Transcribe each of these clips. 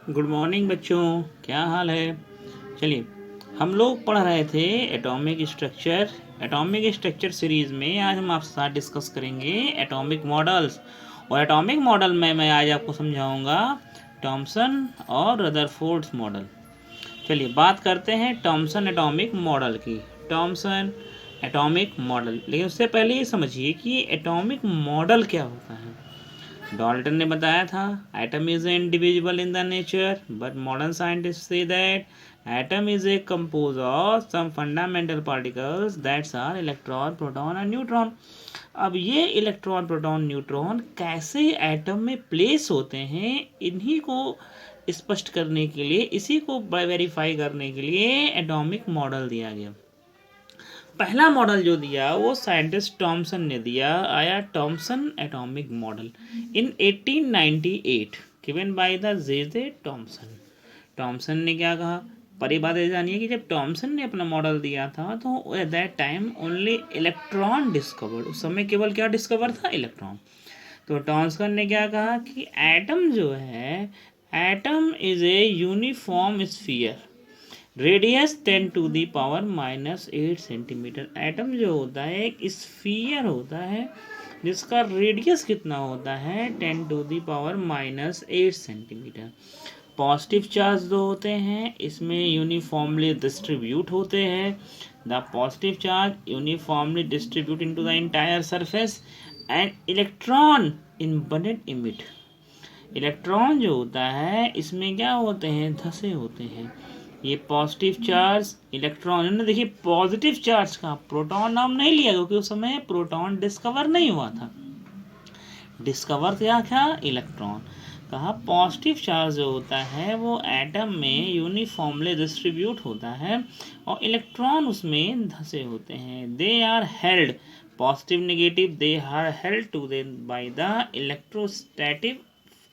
Good morning बच्चों, क्या हाल है। चलिए, हम लोग पढ़ रहे थे एटॉमिक स्ट्रक्चर सीरीज में। आज हम आपके साथ डिस्कस करेंगे एटॉमिक मॉडल्स। और एटॉमिक मॉडल में मैं आज आपको समझाऊंगा थॉमसन और रदरफोर्ड्स मॉडल। चलिए बात करते हैं थॉमसन एटॉमिक मॉडल की। थॉमसन एटॉमिक मॉडल, लेकिन उससे पहले ये समझिए कि एटॉमिक मॉडल क्या होता है। डाल्टन ने बताया था atom is indivisible in the nature, but modern scientist says that atom is a compose of some fundamental particles that's are electron, proton और न्यूट्रॉन। अब ये इलेक्ट्रॉन, प्रोटॉन, न्यूट्रॉन कैसे एटम में प्लेस होते हैं, इन्हीं को स्पष्ट करने के लिए, इसी को वेरीफाई करने के लिए एटॉमिक मॉडल दिया गया। पहला मॉडल जो दिया वो साइंटिस्ट टॉमसन ने दिया, आया Thomson atomic model in 1898 given by the J Thomson. Thomson ने क्या कहा, पहली बात ये जानिए कि जब टॉमसन ने अपना मॉडल दिया था तो eight that time only electron discovered, उस समय केवल क्या डिस्कवर था, इलेक्ट्रॉन। तो टॉमसन ने क्या कहा कि एटम जो है, atom is a uniform sphere, radius 10⁻⁻8 centimetre. Atom जो होता है एक स्फीयर होता है जिसका रेडियस कितना होता है, 10⁻⁻8 सेंटीमीटर। पॉजिटिव चार्ज जो होते हैं इसमें यूनिफॉर्मली डिस्ट्रीब्यूट होते हैं। The positive charge uniformly distribute into the entire surface and electron embedded in it. Electron जो होता है इसमें क्या होते हैं, धसे होते हैं। ये पॉजिटिव चार्ज इलेक्ट्रॉन ने, देखिए पॉजिटिव चार्ज का प्रोटॉन नाम नहीं लिया क्योंकि उस समय प्रोटॉन डिस्कवर नहीं हुआ था। डिस्कवर क्या था, इलेक्ट्रॉन। कहा पॉजिटिव चार्ज जो होता है वो एटम में यूनिफॉर्मली डिस्ट्रीब्यूट होता है और इलेक्ट्रॉन उसमें धसे होते हैं। They are held, positive negative, they are held to they by the electrostatic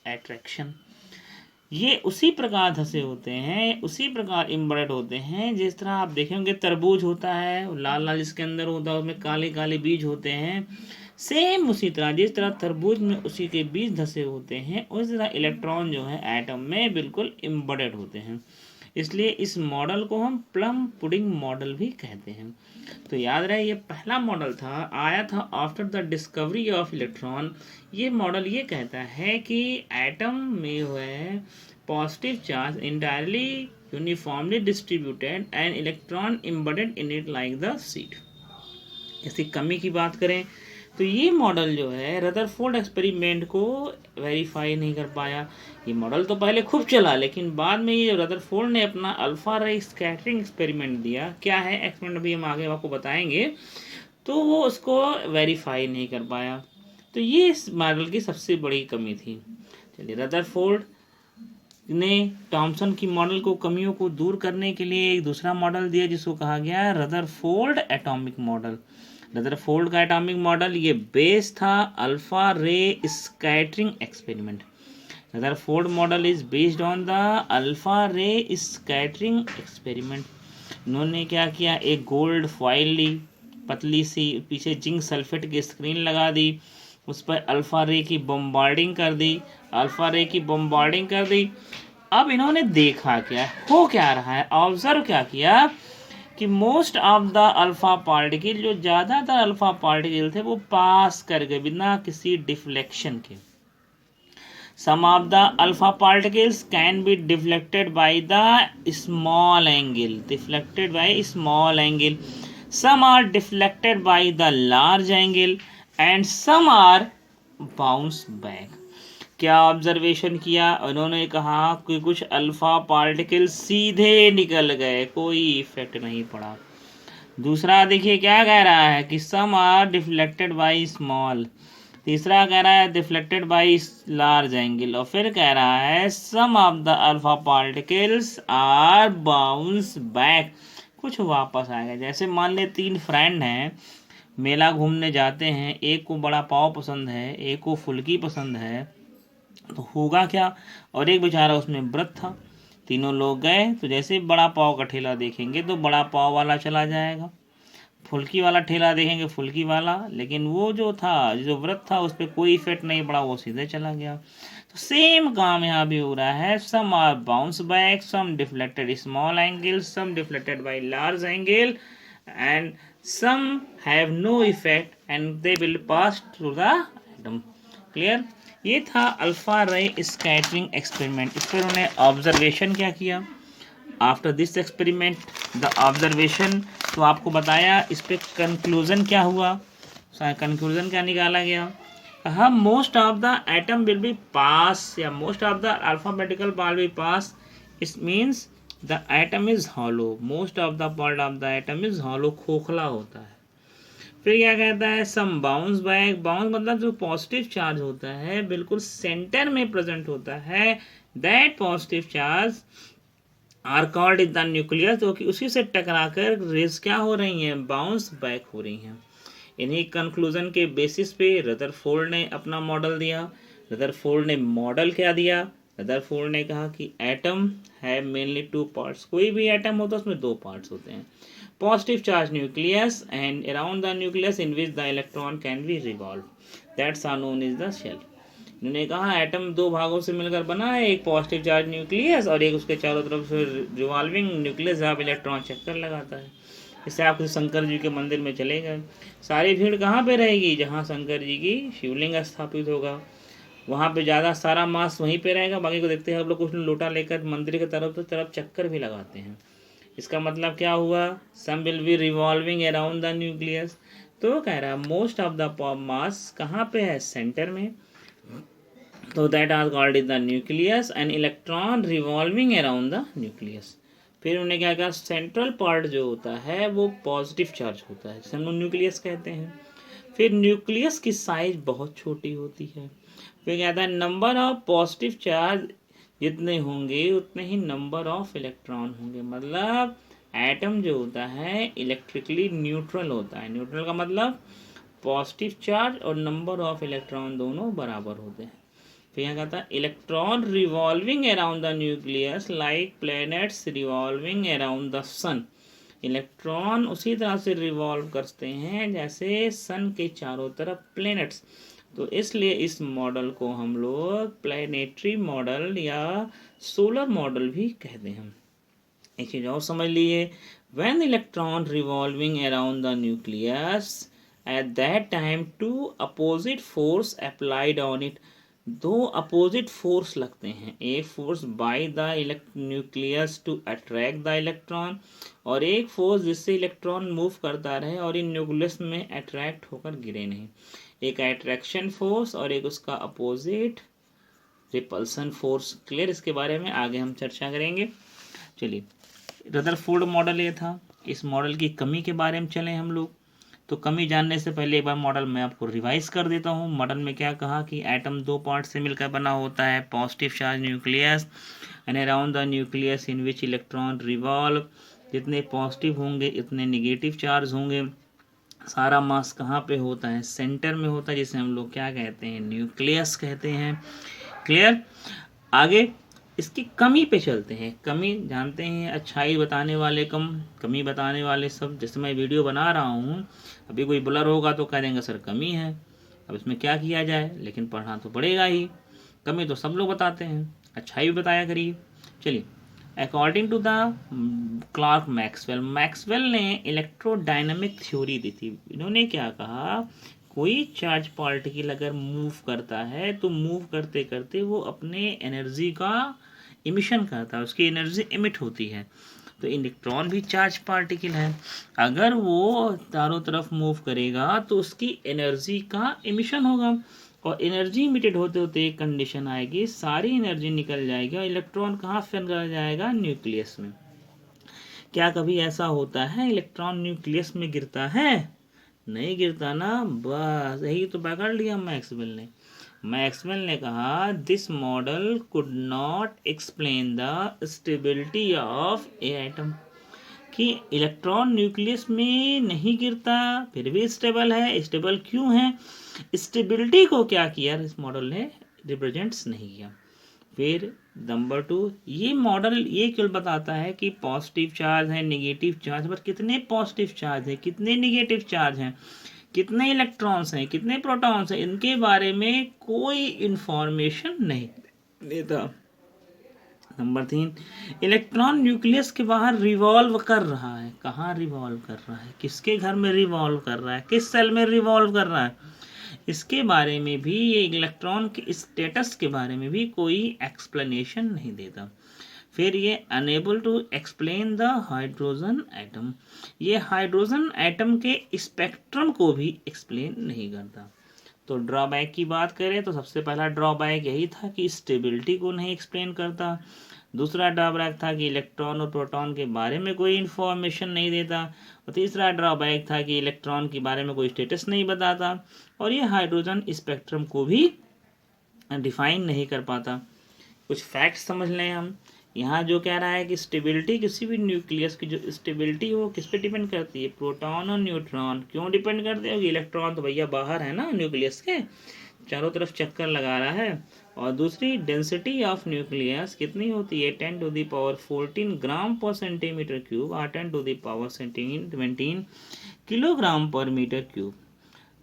attraction. ये उसी प्रकार धसे होते हैं, उसी प्रकार इम्बेडेड होते हैं। जिस तरह आप देखेंगे तरबूज होता है, लाल लाल इसके अंदर होता है, उसमें काले काले बीज होते हैं। सेम उसी तरह, जिस तरह तरबूज में उसी के बीज धसे होते हैं, उसी तरह इलेक्ट्रॉन जो है एटम में बिल्कुल इम्बेडेड होते हैं। इसलिए इस मॉडल को हम प्लम पुडिंग मॉडल भी कहते हैं। तो याद रहे ये पहला मॉडल था, आया था after the discovery of electron. ये मॉडल ये कहता है कि एटम में हुए positive charge entirely uniformly distributed and electron embedded in it like the seed. इसकी कमी की बात करें तो ये मॉडल जो है रदरफोर्ड एक्सपेरिमेंट को वेरीफाई नहीं कर पाया। ये मॉडल तो पहले खूब चला, लेकिन बाद में ये रदरफोर्ड ने अपना अल्फा रे स्कैटरिंग एक्सपेरिमेंट दिया, क्या है एक्सपेरिमेंट भी हम आगे आपको बताएंगे, तो वो उसको वेरीफाई नहीं कर पाया। तो ये इस मॉडल की सबसे बड़ी कमी थी। चलिए, रदरफोर्ड ने थॉमसन की मॉडल को कमियों को दूर करने के लिए एक दूसरा मॉडल दिया जिसको कहा गया रदरफोर्ड एटॉमिक मॉडल। रदरफोर्ड का एटॉमिक मॉडल ये बेस था अल्फा रे scattering experiment. Rutherford model is based on the alpha रे स्कैटरिंग एक्सपेरिमेंट। इन्होंने क्या किया, एक गोल्ड फॉइल ली पतली सी, पीछे जिंक सल्फेट की स्क्रीन लगा दी, उस पर अल्फा रे की बम्बार्डिंग कर दी, अल्फा रे की बम्बार्डिंग कर दी। अब इन्होंने देखा क्या हो, क्या रहा है, ऑब्जर्व क्या किया कि most of the alpha particle, जो ज़्यादातर अल्फा पार्टिकल थे वो पास कर गए बिना किसी डिफ्लेक्शन के। Some of the alpha particles can be deflected by the small angle, deflected by small angle. Some are deflected by the large angle and some are bounce back. क्या observation किया उन्होंने, कहा कि कुछ अल्फा पार्टिकल सीधे निकल गए, कोई इफेक्ट नहीं पड़ा। दूसरा देखिए क्या कह रहा है कि some are deflected by small. तीसरा कह रहा है डिफ्लेक्टेड बाई लार्ज एंगल। और फिर कह रहा है some of the alpha particles are bounce back, कुछ वापस आएगा। जैसे मान ले 3 फ्रेंड हैं, मेला घूमने जाते हैं, एक को बड़ा पाव पसंद है, एक को फुल्की पसंद है, तो होगा क्या, और एक बेचारा उसमें व्रत था। तीनों लोग गए तो जैसे बड़ा पाव का ठेला देखेंगे तो बड़ा पाव वाला चला जाएगा, फुल्की वाला ठेला देखेंगे, फुल्की वाला, लेकिन वो जो था, जो व्रत था, उस पर कोई इफेक्ट नहीं पड़ा, वो सीधे चला गया। तो सेम काम यहाँ भी हो रहा है। Some are bounce back, some deflected small angle, some deflected by large angle, and some have no effect and they will pass through the atom. Clear? ये था अल्फा रे स्कैटरिंग एक्सपेरिमेंट। इस पर उन्होंने ऑब्जर्वेशन क्या किया। After this experiment the observation, तो आपको बताया इस पे कंक्लूजन क्या हुआ। कंक्लूजन क्या निकाला गया, कहा most of the atom will be pass, या most of the alphabetical part will pass, it means the atom is hollow, most of the part of the atom is hollow, खोखला होता है। फिर क्या कहता है, सम बाउंस बैक, बाउंस मतलब जो पॉजिटिव चार्ज होता है बिल्कुल सेंटर में प्रेजेंट होता है, that positive charge are called in the nucleus, जो कि उसी से टकराकर रेज क्या हो रही हैं, बाउंस बैक हो रही हैं। इन्हीं कंक्लूजन के बेसिस पे रदरफोर्ड ने अपना मॉडल दिया। रदरफोर्ड ने मॉडल क्या दिया, रदरफोर्ड ने कहा कि एटम है मेनली टू पार्ट्स, कोई भी एटम होता है उसमें दो पार्ट्स होते हैं, positive charge nucleus and around the nucleus in which the electron can be revolve, that's are known is the shell. इन्होंने कहा एटम दो भागों से मिलकर बना है, एक पॉजिटिव चार्ज न्यूक्लियस और एक उसके चारों तरफ से रिवॉल्विंग न्यूक्लियस जहाँ इलेक्ट्रॉन चक्कर लगाता है। इससे आप किसी शंकर जी के मंदिर में चले गए, सारी भीड़ कहाँ पे रहेगी, जहाँ शंकर जी की शिवलिंग स्थापित होगा, वहाँ पे ज़्यादा सारा मास वहीं पे रहेगा, बाकी को देखते हैं हम लोग कुछ लोटा लेकर मंदिर की तरफ चक्कर भी लगाते हैं। इसका मतलब क्या हुआ, some will be revolving around the nucleus. तो कह रहा है मोस्ट ऑफ द मास कहाँ पे है, सेंटर में, तो that are called is the nucleus and electron revolving around the nucleus. फिर उन्होंने क्या कहा, सेंट्रल पार्ट जो होता है वो पॉजिटिव चार्ज होता है, जिसे हम लोग न्यूक्लियस कहते हैं। फिर न्यूक्लियस की साइज बहुत छोटी होती है। फिर कहता है नंबर ऑफ पॉजिटिव चार्ज जितने होंगे उतने ही नंबर ऑफ इलेक्ट्रॉन होंगे, मतलब एटम जो होता है इलेक्ट्रिकली न्यूट्रल होता है। न्यूट्रल का मतलब पॉजिटिव चार्ज और नंबर ऑफ इलेक्ट्रॉन दोनों बराबर होते हैं। फिर यहाँ कहता है electron revolving around the nucleus like planets revolving around the sun. Electron उसी तरह से रिवॉल्व करते हैं जैसे सन के चारों तरफ प्लैनेट्स, तो इसलिए इस मॉडल को हम लोग प्लैनेटरी मॉडल या सोलर मॉडल भी कहते हैं। एक चीज और समझ लीजिए, when electron revolving around the nucleus at that time two opposite force applied on it, दो अपोजिट फोर्स लगते हैं, एक force by the nucleus to attract the electron और एक फोर्स जिससे इलेक्ट्रॉन मूव करता रहे और इन न्यूक्लियस में अट्रैक्ट होकर गिरे नहीं, एक अट्रैक्शन फोर्स और एक उसका अपोजिट रिपल्सन फोर्स। क्लियर? इसके बारे में आगे हम चर्चा करेंगे। चलिए, रदरफोर्ड मॉडल ये था। इस मॉडल की कमी के बारे में चलें हम लोग। तो कमी जानने से पहले एक बार मॉडल मैं आपको रिवाइज कर देता हूँ। मॉडल में क्या कहा कि एटम दो पार्ट से मिलकर बना होता है, positive charge nucleus and around the nucleus in which electron revolve, जितने पॉजिटिव होंगे इतने निगेटिव चार्ज होंगे। सारा मास कहाँ पे होता है, सेंटर में होता है, जिसे हम लोग क्या कहते हैं, न्यूक्लियस कहते हैं। क्लियर? आगे इसकी कमी पे चलते हैं। कमी जानते हैं, अच्छाई बताने वाले कम, कमी बताने वाले सब। जैसे मैं वीडियो बना रहा हूँ, अभी कोई ब्लर होगा तो कह देंगे सर कमी है, अब इसमें क्या किया जाए, लेकिन पढ़ना तो पड़ेगा ही। कमी तो सब लोग बताते हैं, अच्छाई भी बताया करिए। चलिए, according to the Clark Maxwell, Maxwell ने इलेक्ट्रोडायनामिक थ्योरी दी थी। इन्होंने क्या कहा, कोई चार्ज पार्टिकल अगर मूव करता है तो मूव करते करते वो अपने एनर्जी का इमिशन करता है, उसकी एनर्जी इमिट होती है। तो इलेक्ट्रॉन भी चार्ज पार्टिकल है, अगर वो चारों तरफ मूव करेगा तो उसकी एनर्जी का इमिशन होगा और एनर्जी इमिटेड होते होते एक कंडीशन आएगी, सारी एनर्जी निकल जाएगी और इलेक्ट्रॉन कहाँ फिर जाएगा, न्यूक्लियस में। क्या कभी ऐसा होता है इलेक्ट्रॉन न्यूक्लियस में गिरता है? नहीं गिरता ना। बस यही तो पकड़ लिया मैक्सवेल ने। मैक्सवेल ने कहा this model could not explain the stability of A atom, कि इलेक्ट्रॉन न्यूक्लियस में नहीं गिरता फिर भी स्टेबल है। स्टेबल क्यों है? स्टेबिलिटी को क्या किया इस मॉडल ने रिप्रेजेंट्स नहीं किया। फिर नंबर 2, ये मॉडल ये क्यों बताता है कि पॉजिटिव चार्ज है, नेगेटिव चार्ज, पर कितने पॉजिटिव चार्ज है, कितने नेगेटिव चार्ज हैं, कितने इलेक्ट्रॉन्स हैं, कितने प्रोटॉन्स हैं, इनके बारे में कोई इंफॉर्मेशन नहीं देता। नंबर 3, इलेक्ट्रॉन न्यूक्लियस के बाहर रिवॉल्व कर रहा है। कहाँ रिवॉल्व कर रहा है, किसके घर में रिवॉल्व कर रहा है, किस सेल में रिवॉल्व कर रहा है, इसके बारे में भी, ये इलेक्ट्रॉन के स्टेटस के बारे में भी कोई एक्सप्लेनेशन नहीं देता। फिर ये unable to explain the hydrogen atom, ये हाइड्रोजन एटम के स्पेक्ट्रम को भी एक्सप्लेन नहीं करता। तो ड्रॉबैक की बात करें तो सबसे पहला ड्रॉबैक यही था कि स्टेबिलिटी को नहीं एक्सप्लेन करता। दूसरा ड्रॉबैक था कि इलेक्ट्रॉन और प्रोटॉन के बारे में कोई इन्फॉर्मेशन नहीं देता। और तीसरा ड्रॉबैक था कि इलेक्ट्रॉन के बारे में कोई स्टेटस नहीं बताता। और ये हाइड्रोजन स्पेक्ट्रम को भी डिफाइन नहीं कर पाता। कुछ फैक्ट्स समझ लें हम। यहाँ जो कह रहा है कि स्टेबिलिटी, किसी भी न्यूक्लियस की जो स्टेबिलिटी वो किस पे डिपेंड करती है, प्रोटॉन और न्यूट्रॉन। क्यों डिपेंड करते हैं, इलेक्ट्रॉन तो भैया बाहर है ना न्यूक्लियस के, चारों तरफ चक्कर लगा रहा है। और दूसरी, डेंसिटी ऑफ न्यूक्लियस कितनी होती है, 10⁻14 ग्राम पर सेंटीमीटर क्यूब और 10⁻17 किलोग्राम पर मीटर क्यूब।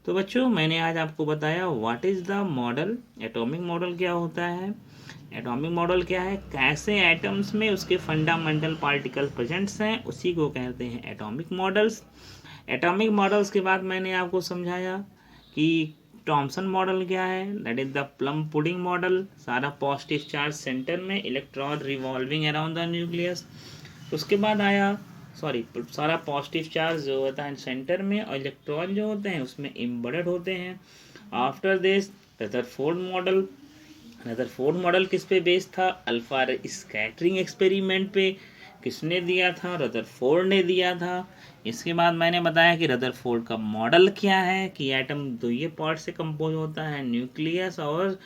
तो बच्चों, मैंने आज आपको बताया what is the model, atomic model क्या होता है। एटॉमिक मॉडल क्या है, कैसे एटम्स में उसके फंडामेंटल पार्टिकल प्रेजेंट्स हैं, उसी को कहते हैं एटॉमिक मॉडल्स। एटॉमिक मॉडल्स के बाद मैंने आपको समझाया कि थॉमसन मॉडल क्या है, that is the plum pudding model. सारा पॉजिटिव चार्ज सेंटर में, electron revolving around the nucleus. उसके बाद आया सारा पॉजिटिव चार्ज जो होता है सेंटर में, और इलेक्ट्रॉन जो होते हैं उसमें एम्बेडेड होते हैं। After this Rutherford model. Rutherford model किस पे बेस्ड था, अल्फा स्कैटरिंग एक्सपेरिमेंट पे। किसने दिया था, रदरफोर्ड ने दिया था। इसके बाद मैंने बताया कि रदरफोर्ड का मॉडल क्या है, कि एटम दो ये पार्ट से कंपोज होता है, न्यूक्लियस और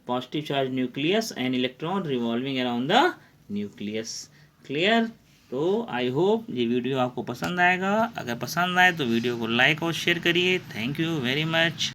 positive charge nucleus and electron revolving around the nucleus. Clear. तो आई होप ये वीडियो आपको पसंद आएगा। अगर पसंद आए तो वीडियो को लाइक और शेयर करिए। Thank you very much.